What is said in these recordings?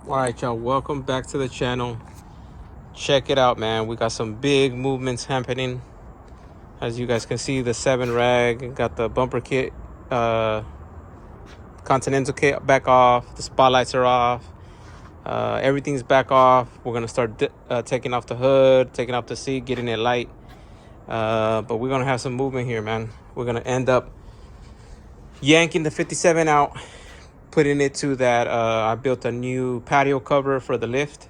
All right, y'all, welcome back to the channel. Check it out, man. We got some big movements happening. As you guys can see, the 7 rag got the bumper kit, continental kit back off. The spotlights are off. Everything's back off. We're gonna start taking off the hood, taking off the seat, getting it light. But we're gonna have some movement here, man. We're gonna end up yanking the 57 out, putting it to that. I built a new patio cover for the lift,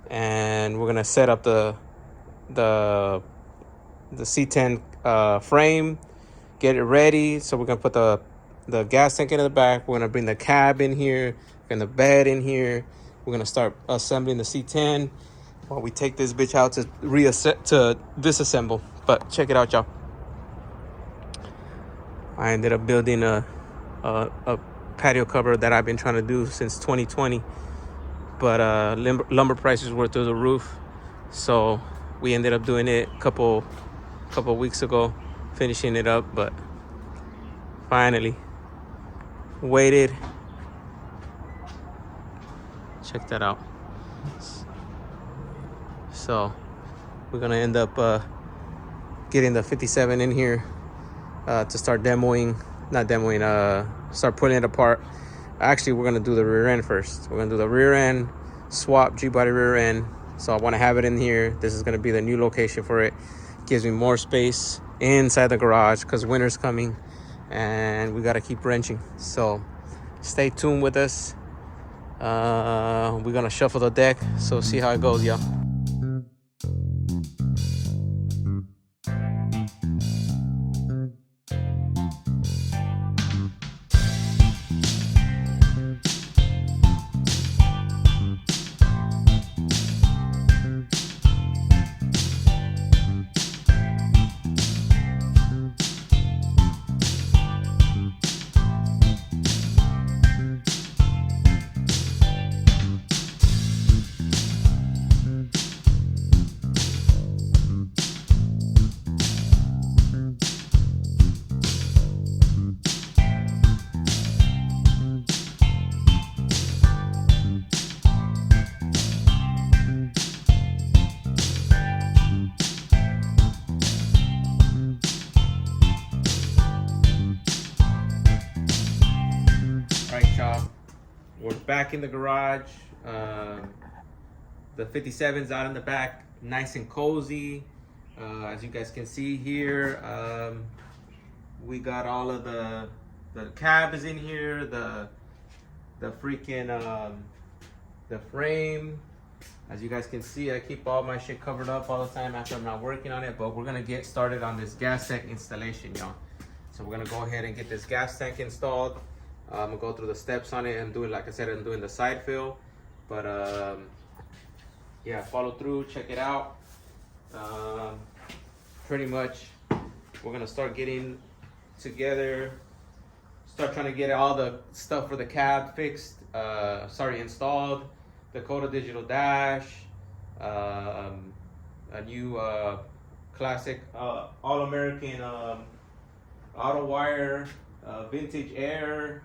and we're gonna set up the C10 frame, get it ready. So we're gonna put the gas tank in the back. We're gonna bring the cab in here and the bed in here. We're gonna start assembling the C10 while we take this bitch out to disassemble. But check it out, y'all. I ended up building a patio cover that I've been trying to do since 2020, but lumber prices were through the roof, so we ended up doing it a couple weeks ago, finishing it up. But finally waited. Check that out. So we're gonna end up getting the 57 in here to start start putting it apart. Actually, we're gonna do the rear end first. We're gonna do the rear end swap, G-body rear end. So I want to have it in here. This is gonna be the new location for it. Gives me more space inside the garage because winter's coming and we gotta keep wrenching. So stay tuned with us. We're gonna shuffle the deck, so see how it goes, y'all. We're back in the garage. The 57's out in the back, nice and cozy. As you guys can see here, we got all of the cab is in here, the freaking the frame. As you guys can see, I keep all my shit covered up all the time after I'm not working on it. But we're gonna get started on this gas tank installation, y'all. So we're gonna go ahead and get this gas tank installed. I'm gonna go through the steps on it. I'm doing, like I said, I'm doing the side fill, but yeah, follow through, check it out. Pretty much we're gonna start getting together, start trying to get all the stuff for the cab fixed, installed, Dakota digital dash, a new classic all-American auto wire, vintage air,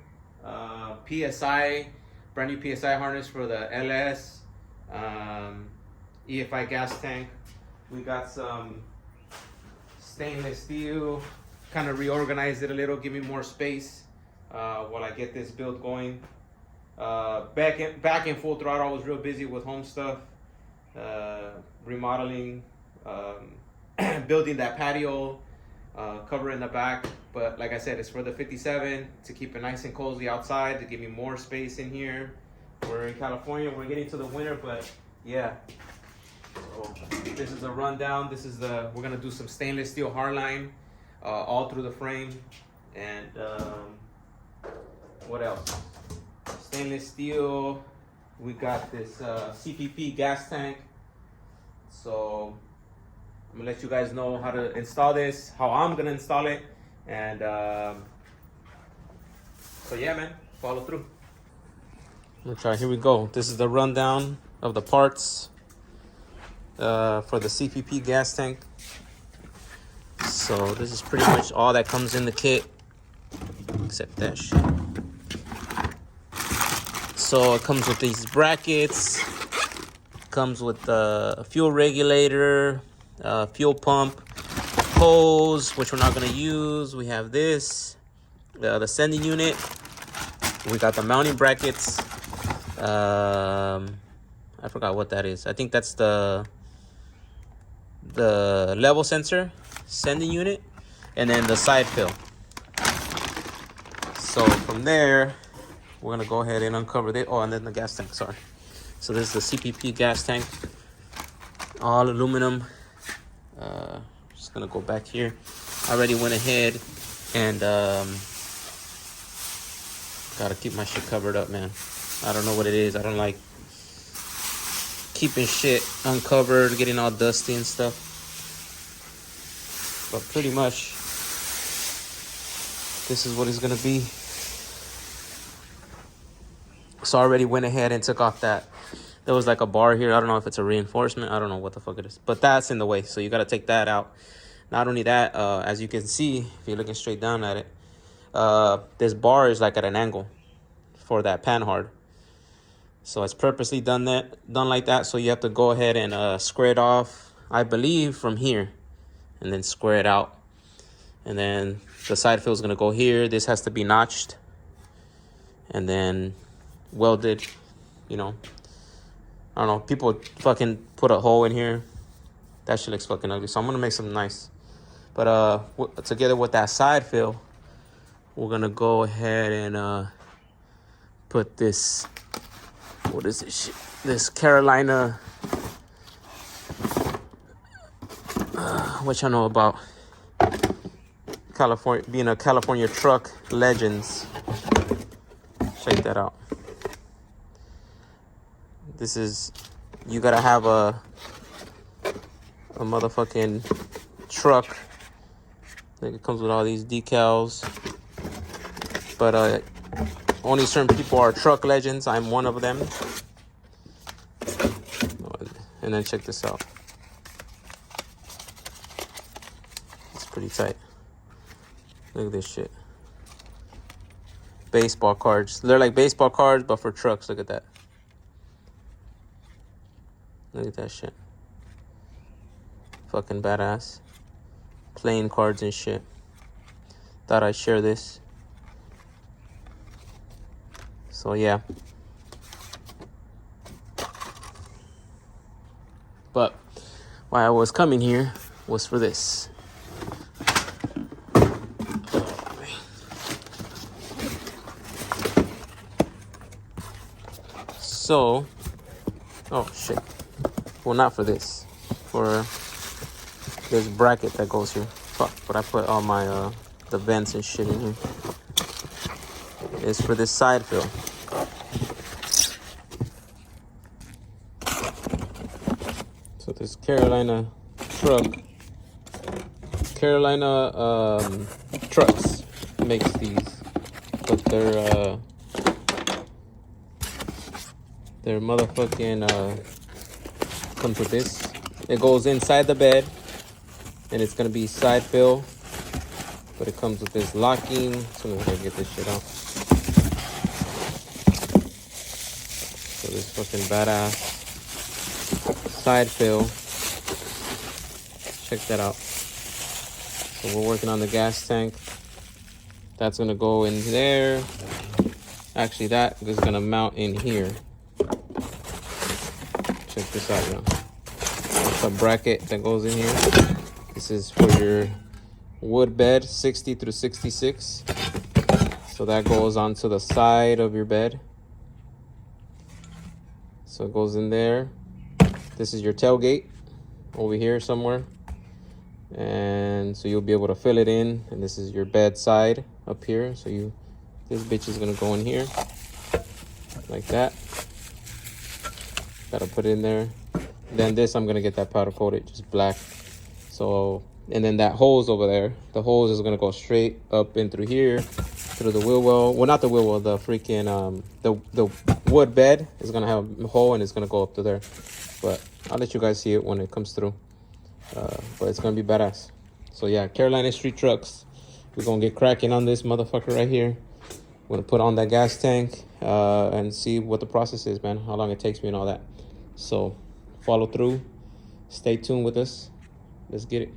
PSI, brand new PSI harness for the LS, EFI gas tank. We got some stainless steel, kind of reorganized it a little, give me more space while I get this build going. Back in full throttle. I was real busy with home stuff, remodeling, building that patio cover in the back. But like I said, it's for the 57 to keep it nice and cozy outside, to give me more space in here. We're in California, we're getting to the winter, but yeah. So this is a rundown. This is we're gonna do some stainless steel hardline all through the frame. And what else? Stainless steel. We got this CPP gas tank. So I'm gonna let you guys know how to install this, how I'm gonna install it, and so yeah, man, follow through. Let's try. Here we go. This is the rundown of the parts for the CPP gas tank. So this is pretty much all that comes in the kit, except that shit. So it comes with these brackets, comes with the fuel regulator, fuel pump, hose, which we're not gonna use. We have this, the sending unit. We got the mounting brackets. I forgot what that is. I think that's the level sensor, sending unit, and then the side fill. So from there, we're gonna go ahead and uncover this. Oh, and then the gas tank, sorry. So this is the CPP gas tank, all aluminum. Just gonna go back here. I already went ahead and gotta keep my shit covered up, man. I don't know what it is. I don't like keeping shit uncovered, getting all dusty and stuff. But pretty much, this is what it's gonna be. So I already went ahead and took off that. There was like a bar here. I don't know if it's a reinforcement. I don't know what the fuck it is. But that's in the way. So you got to take that out. Not only that, as you can see, if you're looking straight down at it, this bar is like at an angle for that panhard. So it's purposely done like that. So you have to go ahead and square it off, I believe, from here. And then square it out. And then the side fill is going to go here. This has to be notched. And then welded, you know. I don't know, people fucking put a hole in here. That shit looks fucking ugly. So I'm gonna make something nice. But together with that side fill, we're gonna go ahead and put this, what is this shit? This Carolina, which I know about. California, being a California truck legends. Check that out. This is, you gotta have a motherfucking truck. I think it comes with all these decals. But only certain people are truck legends. I'm one of them. And then check this out. It's pretty tight. Look at this shit. Baseball cards. They're like baseball cards, but for trucks. Look at that. Look at that shit. Fucking badass. Playing cards and shit. Thought I'd share this. So yeah. But why I was coming here was for this. So, oh shit. Well, not for this. For this bracket that goes here. Fuck, but I put all my, the vents and shit in here. It's for this side fill. So this Carolina trucks makes these. But they're motherfucking, comes with this. It goes inside the bed and it's gonna be side fill, but it comes with this locking. So I'm gonna get this shit out. So this fucking badass side fill. Check that out. So we're working on the gas tank. That's gonna go in there. Actually, that is gonna mount in here. Check this out, y'all. It's a bracket that goes in here. This is for your wood bed, 60 through 66. So that goes onto the side of your bed. So it goes in there. This is your tailgate over here somewhere. And so you'll be able to fill it in. And this is your bed side up here. So this bitch is gonna go in here like that. Gotta put it in there. Then this, I'm gonna get that powder coated, just black. So, and then that hose over there, the hose is gonna go straight up in through here, through the wheel well. Well, not the wheel well, the freaking, the wood bed is gonna have a hole and it's gonna go up to there. But I'll let you guys see it when it comes through. But it's gonna be badass. So yeah, Carolina Street Trucks. We're gonna get cracking on this motherfucker right here. We're gonna put on that gas tank. and see what the process is, man, how long it takes me and all that. So follow through, stay tuned with us. Let's get it.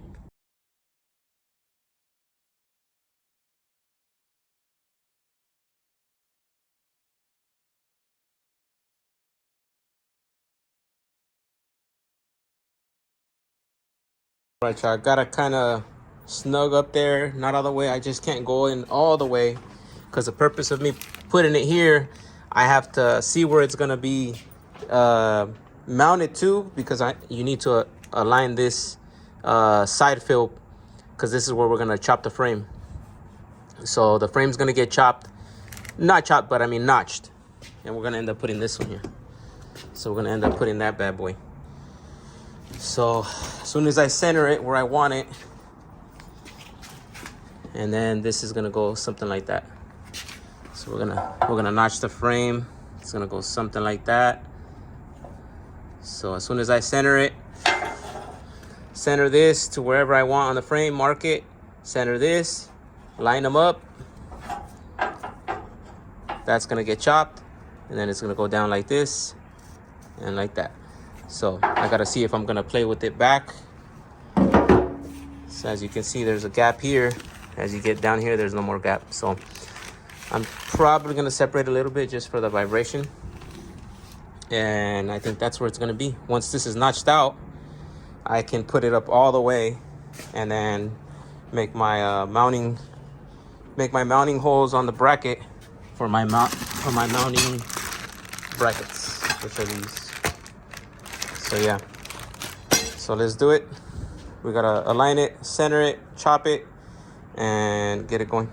All right, y'all, gotta kind of snug up there, not all the way. I just can't go in all the way because the purpose of me putting it here, I have to see where it's gonna be mounted to, because you need to align this side fill, because this is where we're gonna chop the frame. So the frame's gonna get chopped, not chopped, but I mean notched, and we're gonna end up putting this one here. So we're gonna end up putting that bad boy. So as soon as I center it where I want it, and then this is gonna go something like that. So we're gonna notch the frame. It's gonna go something like that. So as soon as I center this to wherever I want on the frame, mark it, center this, line them up. That's gonna get chopped, and then it's gonna go down like this and like that. So I gotta see if I'm gonna play with it back. So as you can see, there's a gap here. As you get down here, there's no more gap. So I'm probably gonna separate a little bit just for the vibration. And I think that's where it's gonna be. Once this is notched out, I can put it up all the way and then make my mounting holes on the bracket for my mounting brackets, which are these. So yeah, so let's do it. We gotta align it, center it, chop it, and get it going.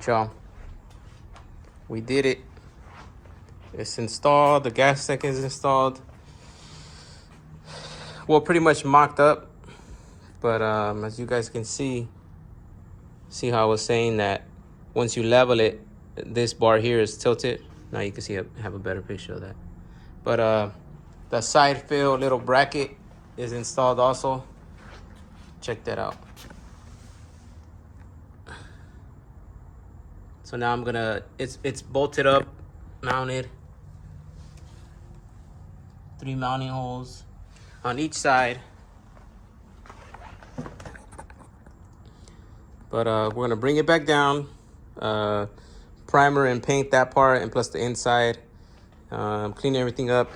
Y'all, we did it. It's installed. The gas tank is installed. Well, pretty much mocked up, but as you guys can see how I was saying that once you level it, this bar here is tilted. Now you can see I have a better picture of that. But the side fill little bracket is installed also. Check that out. So now I'm gonna, it's bolted up, mounted. 3 mounting holes on each side. But we're gonna bring it back down, primer and paint that part, and plus the inside. Clean everything up,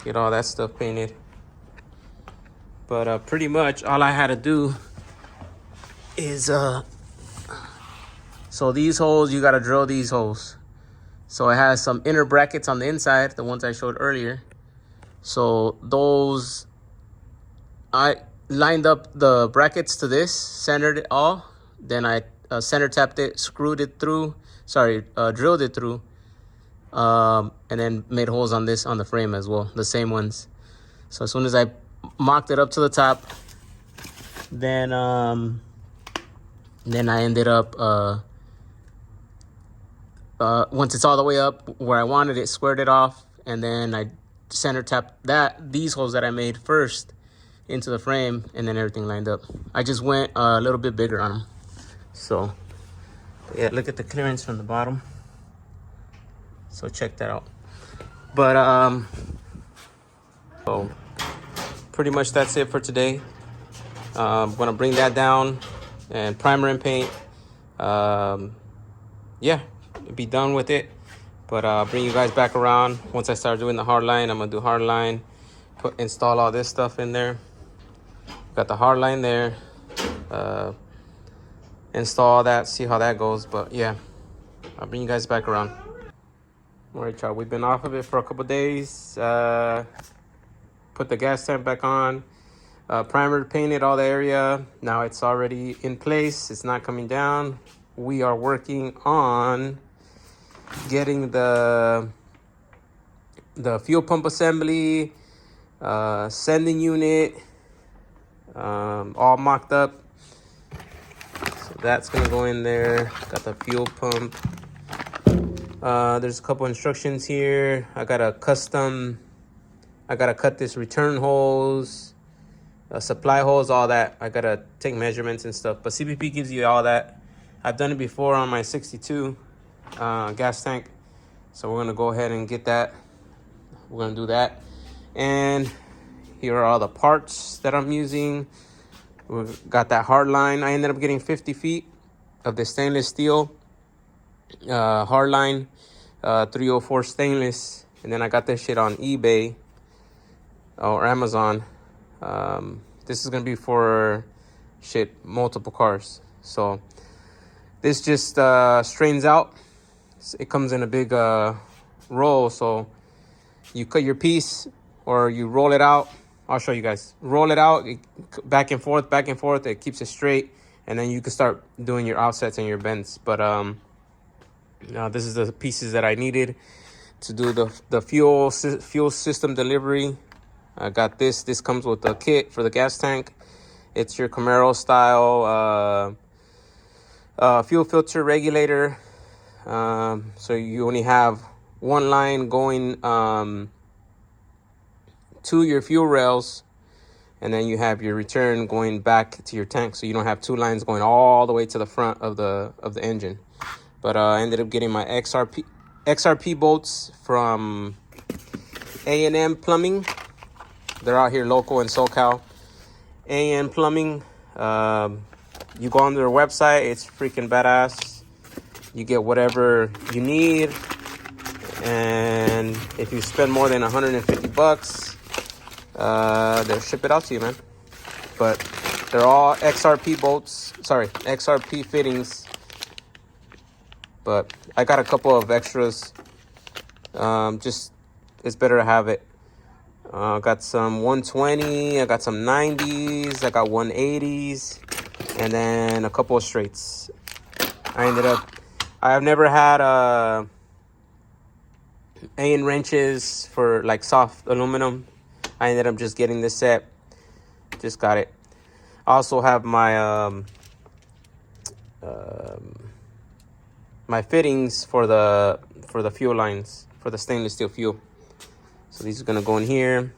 get all that stuff painted. But pretty much all I had to do is so these holes, you gotta drill these holes. So it has some inner brackets on the inside, the ones I showed earlier. So those, I lined up the brackets to this, centered it all. Then I center tapped it, screwed it through, drilled it through. And then made holes on this, on the frame as well, the same ones. So as soon as I mocked it up to the top, then I ended up once it's all the way up where I wanted it, squared it off, and then I center tapped these holes that I made first into the frame, and then everything lined up. I just went a little bit bigger on them. So yeah, look at the clearance from the bottom. So check that out. But so pretty much that's it for today. I'm gonna bring that down and primer and paint. Yeah, be done with it. But I'll bring you guys back around once I start doing the hard line. I'm gonna do hard line, install all this stuff in there. Got the hard line there. Install that, see how that goes. But yeah, I'll bring you guys back around. All right, y'all, we've been off of it for a couple days. Put the gas tank back on. Primer painted all the area. Now it's already in place. It's not coming down. We are working on getting the fuel pump assembly, sending unit, all mocked up. So that's gonna go in there. Got the fuel pump. There's a couple instructions here. I gotta cut this return hose, supply hose, all that. I gotta take measurements and stuff, but CPP gives you all that. I've done it before on my 62 gas tank, so we're gonna go ahead and get that. We're gonna do that. And here are all the parts that I'm using. We've got that hard line. I ended up getting 50 feet of the stainless steel hard line, 304 stainless, and then I got this shit on eBay or Amazon. This is gonna be for multiple cars. So this just straightens out. It comes in a big roll, so you cut your piece or you roll it out. I'll show you guys. Roll it out, back and forth, back and forth. It keeps it straight, and then you can start doing your offsets and your bends. But this is the pieces that I needed to do the fuel system delivery. I got this. This comes with the kit for the gas tank. It's your Camaro-style fuel filter regulator. So you only have one line going to your fuel rails, and then you have your return going back to your tank. So you don't have two lines going all the way to the front of the engine. But I ended up getting my XRP bolts from A&M Plumbing. They're out here local in SoCal. A&M Plumbing. You go on their website. It's freaking badass. You get whatever you need, and if you spend more than $150, they'll ship it out to you, man. But they're all XRP bolts. Sorry, XRP fittings. But I got a couple of extras. Just it's better to have it. I got some 120. I got some 90s. I got 180s, and then a couple of straights. I've never had Allen wrenches for like soft aluminum. I ended up just getting this set. Just got it. I also have my my fittings for the fuel lines for the stainless steel fuel. So these are gonna go in here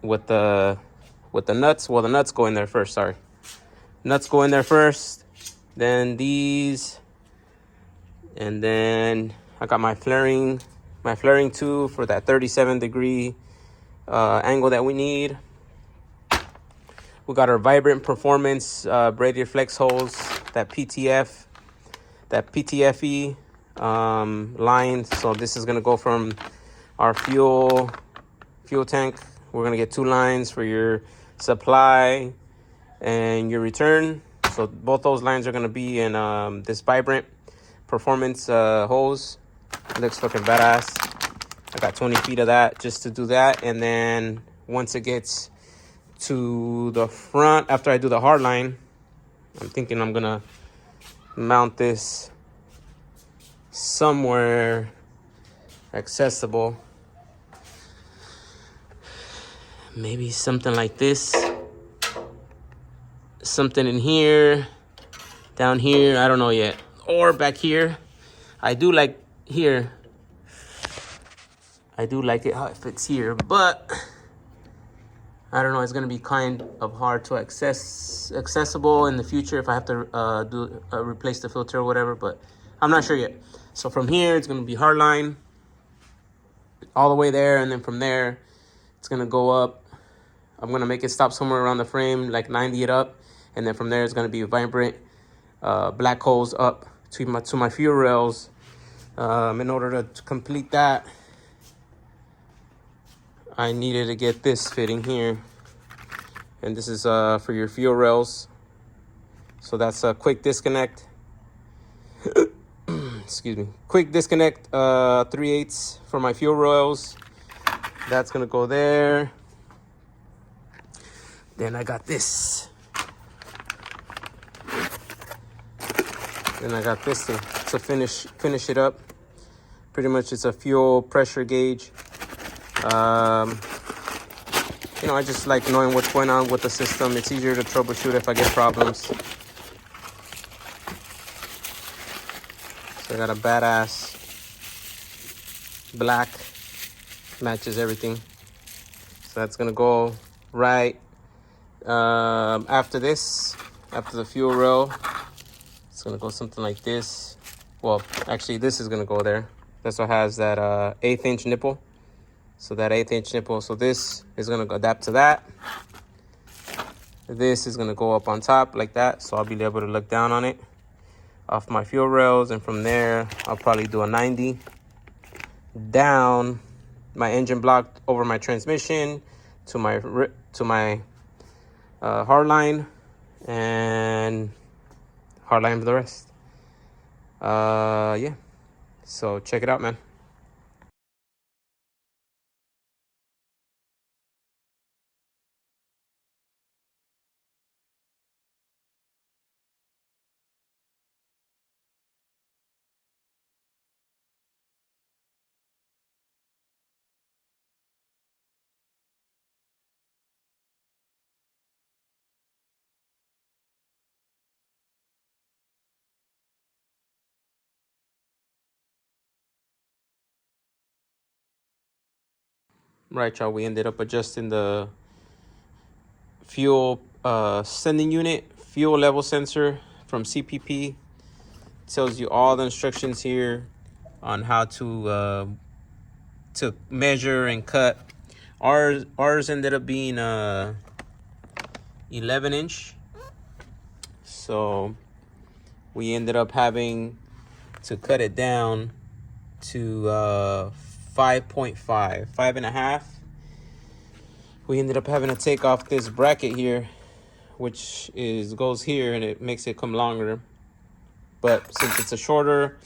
with the nuts. Well, the nuts go in there first. Sorry, nuts go in there first. Then these, and then I got my flaring tube for that 37-degree angle that we need. We got our Vibrant Performance braided flex hose, that PTFE line. So this is gonna go from our fuel tank. We're gonna get two lines for your supply and your return. So both those lines are gonna be in this Vibrant Performance hose. It looks fucking badass. I got 20 feet of that just to do that. And then once it gets to the front, after I do the hard line, I'm thinking I'm gonna mount this somewhere accessible. Maybe something like this. Something in here, down here, I don't know yet. or back here. I do like here. I do like it how it fits here, but I don't know. It's gonna be kind of hard to accessible in the future if I have to replace the filter or whatever. But I'm not sure yet. So from here, it's gonna be hardline all the way there, and then from there, it's gonna go up. I'm gonna make it stop somewhere around the frame, like 90 it up, and then from there, it's gonna be vibrant black holes up to my fuel rails. In order to complete that, I needed to get this fitting here, and this is for your fuel rails. So that's a quick disconnect. Excuse me, quick disconnect, 3/8 for my fuel rails. That's gonna go there. Then I got this. Then I got this to finish it up. Pretty much it's a fuel pressure gauge. You know, I just like knowing what's going on with the system. It's easier to troubleshoot if I get problems. So I got a badass black, matches everything. So that's gonna go right after this, after the fuel rail. It's gonna go something like this. Well, actually this is gonna go there. That's what has that 1/8 inch nipple. So that 1/8 inch nipple. So this is gonna adapt to that. This is gonna go up on top like that. So I'll be able to look down on it off my fuel rails. And from there, I'll probably do a 90 down my engine block over my transmission to my hardline, and hardline for the rest. Yeah. So check it out, man. Right, y'all, we ended up adjusting the fuel sending unit, fuel level sensor from CPP. Tells you all the instructions here on how to measure and cut. Ours ended up being 11 inch. So we ended up having to cut it down to 5.5, 5.5. We ended up having to take off this bracket here, which goes here, and it makes it come longer. But since it's a shorter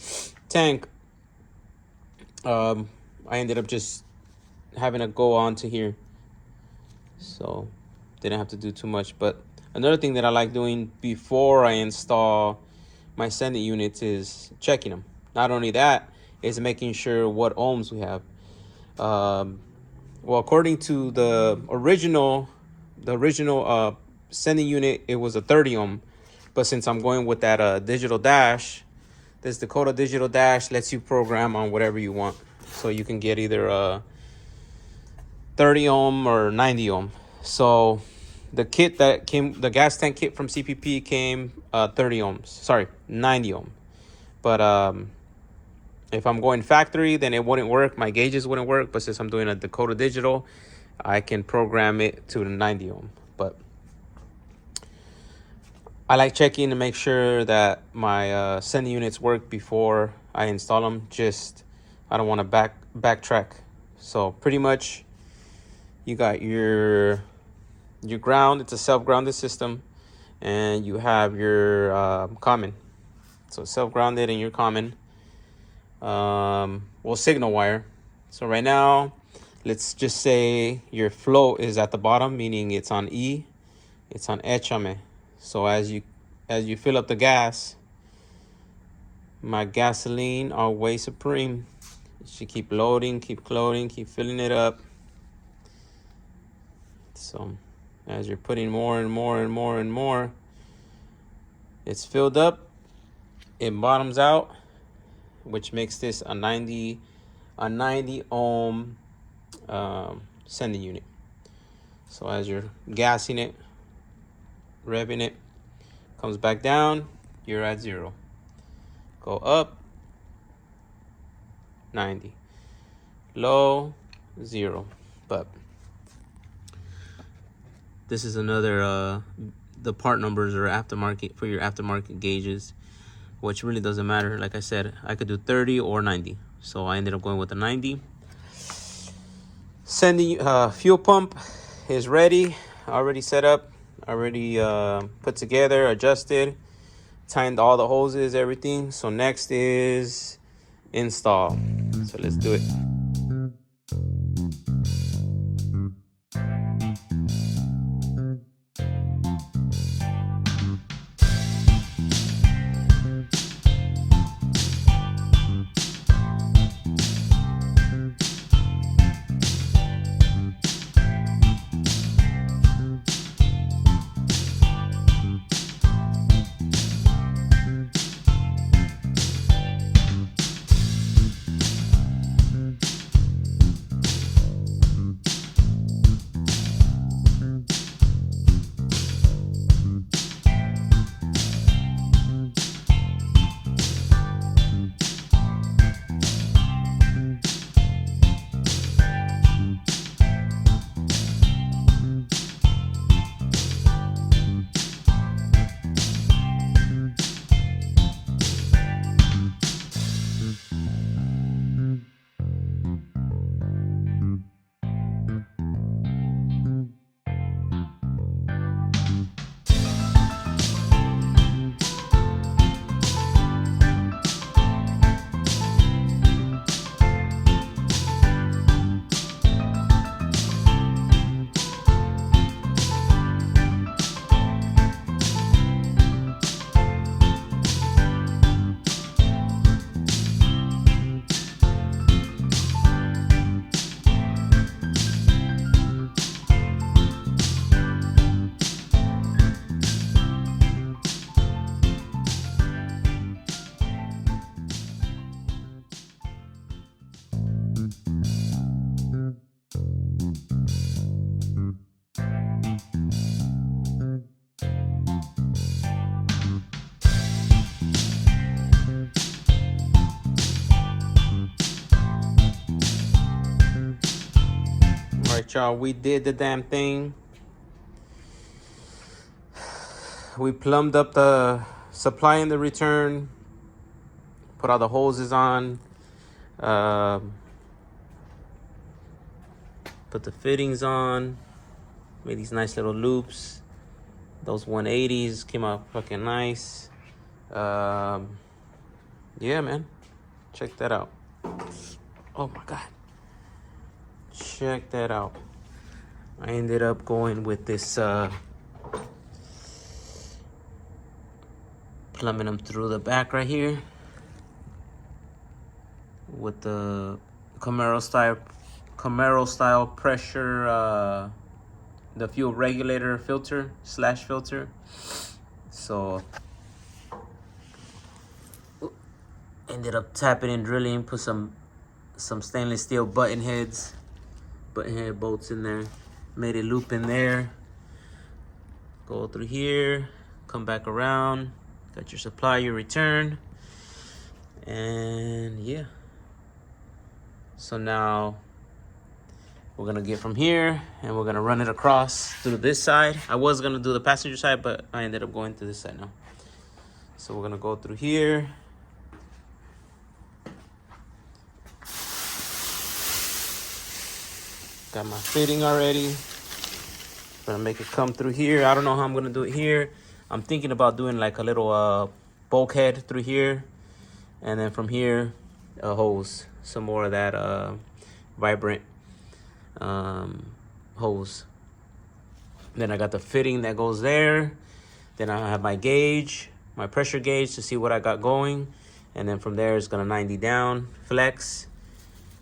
tank, I ended up just having to go on to here. So didn't have to do too much. But another thing that I like doing before I install my sending units is checking them. Not only that, is making sure what ohms we have. Well, according to the original sending unit, it was a 30 ohm. But since I'm going with that digital dash, this Dakota digital dash lets you program on whatever you want. So you can get either a 30 ohm or 90 ohm. So the kit that came, the gas tank kit from CPP came 30 ohms. Sorry, 90 ohm. But if I'm going factory, then it wouldn't work. My gauges wouldn't work. But since I'm doing a Dakota digital, I can program it to the 90 ohm. But I like checking to make sure that my sending units work before I install them. I don't want to backtrack. So pretty much, you got your ground. It's a self-grounded system, and you have your common. So self-grounded and your common. Well, signal wire. So right now, let's just say your float is at the bottom, meaning it's on E. It's on échame. So as you fill up the gas, my gasoline always supreme. You should keep loading, keep loading, keep filling it up. So as you're putting more and more and more and more, it's filled up. it bottoms out, which makes this a 90 ohm sending unit. So as you're gassing it, revving it, comes back down, you're at 0. Go up, 90. Low, 0. But this is another the part numbers are aftermarket for your aftermarket gauges, which really doesn't matter. Like I said, I could do 30 or 90, so I ended up going with the 90. Sending fuel pump is ready, already set up, already put together, adjusted, tightened all the hoses, everything. So next is install. So let's do it. Alright, y'all, we did the damn thing. We plumbed up the supply and the return, put all the hoses on, put the fittings on, made these nice little loops. Those 180s came out fucking nice. Yeah, man, check that out. Oh my God. Check that out. I ended up going with this plumbing them through the back right here with the Camaro style pressure, the fuel regulator filter / filter. So ended up tapping and drilling, put some stainless steel button head bolts in there, made a loop in there, go through here, come back around, got your supply, your return, and yeah. So now we're gonna get from here and we're gonna run it across through this side. I was gonna do the passenger side, but I ended up going to this side now. So we're gonna go through here. Got my fitting already. Gonna make it come through here. I don't know how I'm gonna do it here. I'm thinking about doing like a little bulkhead through here, and then from here a hose, some more of that vibrant hose. Then I got the fitting that goes there. Then I have my gauge, my pressure gauge to see what I got going, and then from there it's gonna 90 down, flex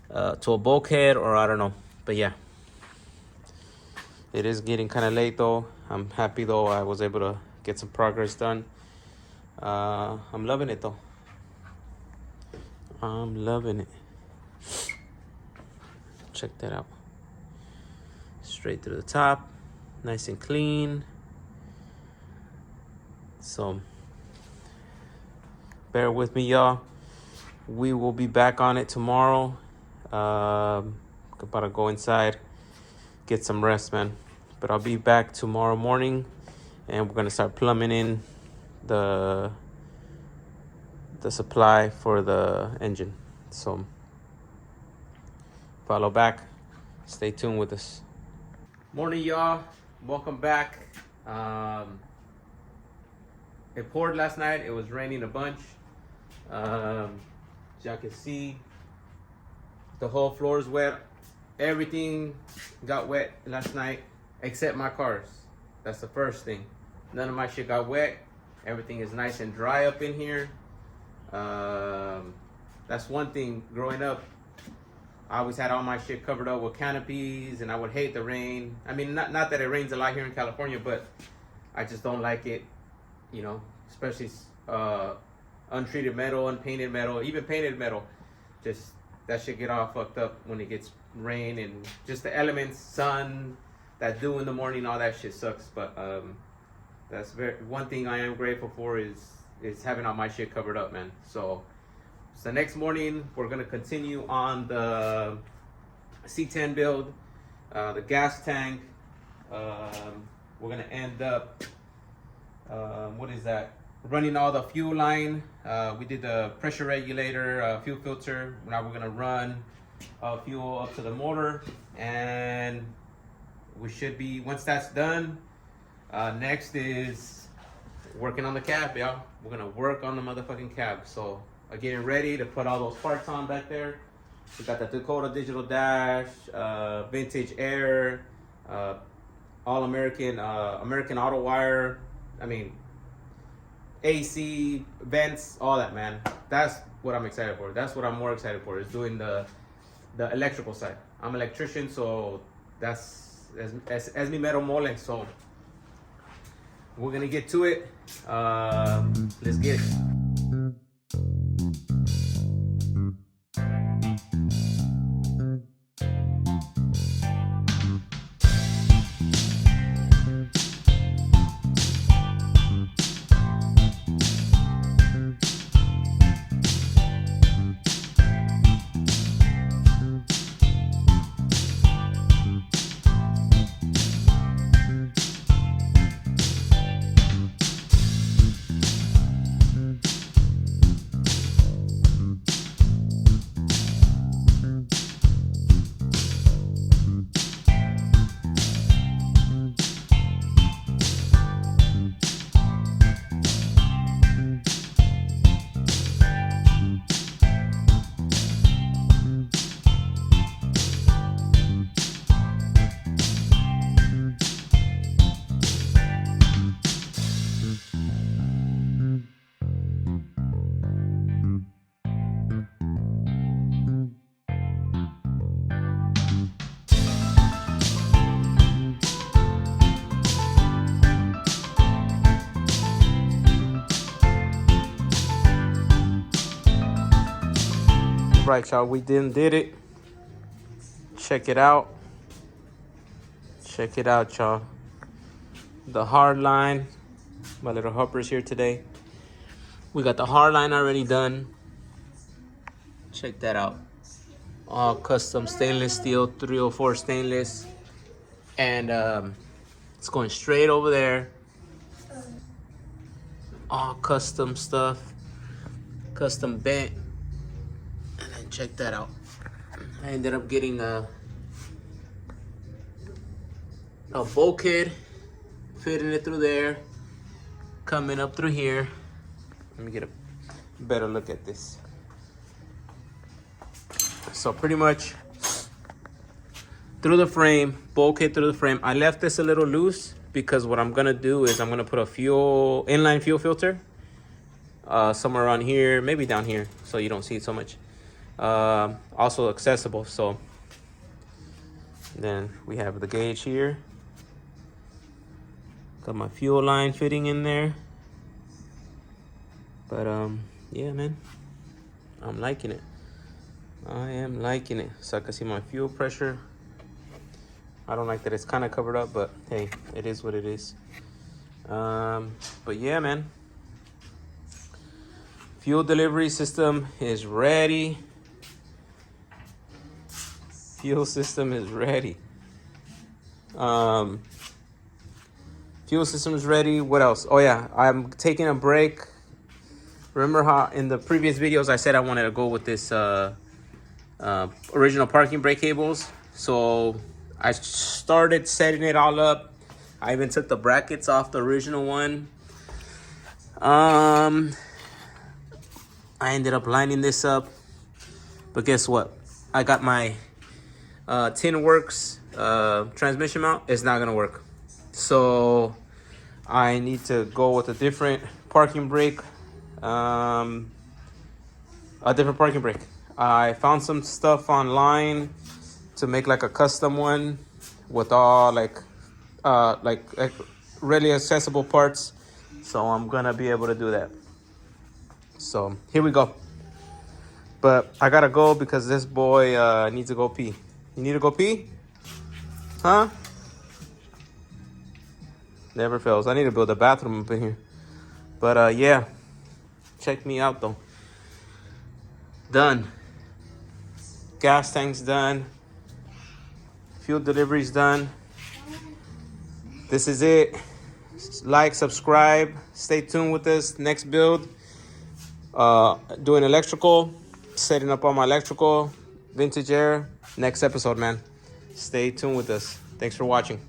to a bulkhead, or I don't know. But yeah, it is getting kind of late though. I'm happy though I was able to get some progress done. I'm loving it though. I'm loving it. Check that out. Straight through the top, nice and clean. So bear with me, y'all. We will be back on it tomorrow. About to go inside, get some rest, man. But I'll be back tomorrow morning, and we're gonna start plumbing in the supply for the engine. So follow back, stay tuned with us. Morning, y'all. Welcome back. It poured last night. It was raining a bunch. As y'all can see, the whole floor is wet. Everything got wet last night except my cars. That's the first thing. None of my shit got wet. Everything is nice and dry up in here. That's one thing. Growing up, I always had all my shit covered up with canopies, and I would hate the rain. I mean, not that it rains a lot here in California, but I just don't like it, you know, especially untreated metal, unpainted metal, even painted metal. Just that shit get all fucked up when it gets rain, and just the elements, sun, that dew in the morning, all that shit sucks. But that's one thing I am grateful for is having all my shit covered up, man. So the next morning we're gonna continue on the C10 build, the gas tank. We're gonna end up what is that? Running all the fuel line. We did the pressure regulator, fuel filter. Now we're gonna run fuel up to the motor, and we should be, once that's done, next is working on the cab, y'all. We're gonna work on the motherfucking cab. So getting ready to put all those parts on back there. We got the Dakota digital dash, vintage air, all American, American auto wire. I mean, AC, vents, all that, man. That's what I'm excited for. That's what I'm more excited for, is doing the electrical side. I'm an electrician, so that's as mi mero mole. So we're gonna get to it. Let's get it. Right, y'all, we did it. Check it out. Check it out, y'all. The hard line. My little hoppers here today. We got the hard line already done. Check that out. All custom stainless steel, 304 stainless. And it's going straight over there. All custom stuff. Custom bent. And then check that out. I ended up getting a bulkhead, fitting it through there, coming up through here. Let me get a better look at this. So pretty much through the frame, bulkhead through the frame. I left this a little loose because what I'm gonna do is I'm gonna put a inline fuel filter somewhere around here, maybe down here, so you don't see it so much. Also accessible. So then we have the gauge here, got my fuel line fitting in there. But yeah, man, I'm liking it. I am liking it. So I can see my fuel pressure. I don't like that it's kind of covered up, but hey, it is what it is. But yeah, man. Fuel delivery system is ready. Fuel system is ready. Fuel system is ready. What else? Oh yeah, I'm taking a break. Remember how in the previous videos I said I wanted to go with this original parking brake cables? So I started setting it all up. I even took the brackets off the original one. I ended up lining this up, but guess what? I got my Tin Works transmission mount. It's not gonna work, so I need to go with a different parking brake. A different parking brake. I found some stuff online to make like a custom one with all like really accessible parts. So I'm gonna be able to do that. So here we go. But I gotta go because this boy needs to go pee. You need to go pee? Huh? Never fails. I need to build a bathroom up in here. But yeah. Check me out though. Done. Gas tank's done. Fuel delivery's done. This is it. Like, subscribe. Stay tuned with us. Next build. Doing electrical. Setting up all my electrical. Vintage air. Next episode, man. Stay tuned with us. Thanks for watching.